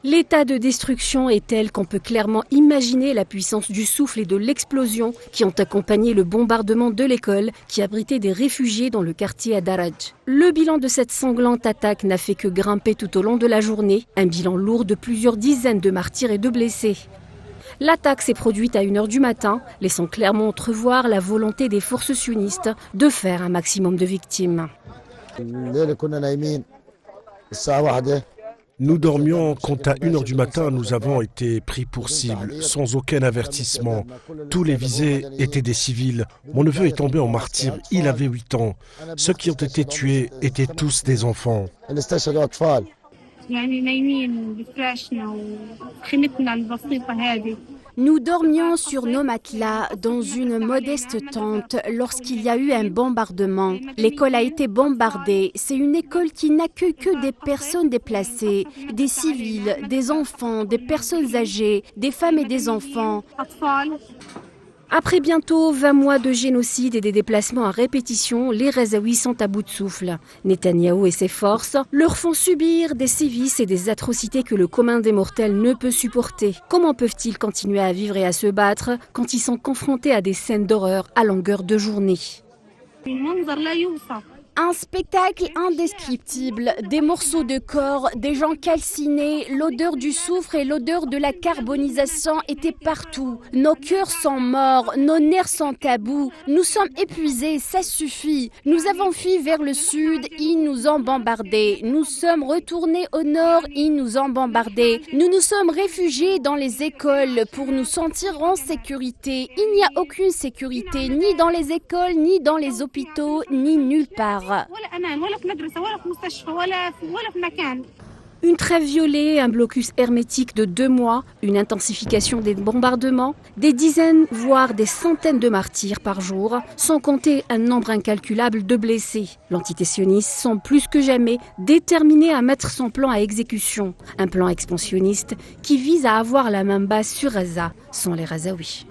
L'état de destruction est tel qu'on peut clairement imaginer la puissance du souffle et de l'explosion qui ont accompagné le bombardement de l'école qui abritait des réfugiés dans le quartier Adaraj. Le bilan de cette sanglante attaque n'a fait que grimper tout au long de la journée, un bilan lourd de plusieurs dizaines de martyrs et de blessés. L'attaque s'est produite à 1h du matin, laissant clairement entrevoir la volonté des forces sionistes de faire un maximum de victimes. Nous dormions quand à 1h du matin, nous avons été pris pour cible, sans aucun avertissement. Tous les visés étaient des civils. Mon neveu est tombé en martyr, il avait 8 ans. Ceux qui ont été tués étaient tous des enfants. Nous dormions sur nos matelas dans une modeste tente lorsqu'il y a eu un bombardement. L'école a été bombardée. C'est une école qui n'accueille que des personnes déplacées, des civils, des enfants, des personnes âgées, des femmes et des enfants. Après bientôt 20 mois de génocide et des déplacements à répétition, les Razaouis sont à bout de souffle. Netanyahou et ses forces leur font subir des sévices et des atrocités que le commun des mortels ne peut supporter. Comment peuvent-ils continuer à vivre et à se battre quand ils sont confrontés à des scènes d'horreur à longueur de journée ? Un spectacle indescriptible, des morceaux de corps, des gens calcinés, l'odeur du soufre et l'odeur de la carbonisation étaient partout. Nos cœurs sont morts, nos nerfs sont à bout, nous sommes épuisés, ça suffit. Nous avons fui vers le sud, ils nous ont bombardés. Nous sommes retournés au nord, ils nous ont bombardés. Nous nous sommes réfugiés dans les écoles pour nous sentir en sécurité. Il n'y a aucune sécurité, ni dans les écoles, ni dans les hôpitaux, ni nulle part. Une trêve violée, un blocus hermétique de 2 mois, une intensification des bombardements, des dizaines, voire des centaines de martyrs par jour, sans compter un nombre incalculable de blessés. L'entité sioniste semble plus que jamais déterminée à mettre son plan à exécution. Un plan expansionniste qui vise à avoir la main basse sur Gaza, sans les Razaouis.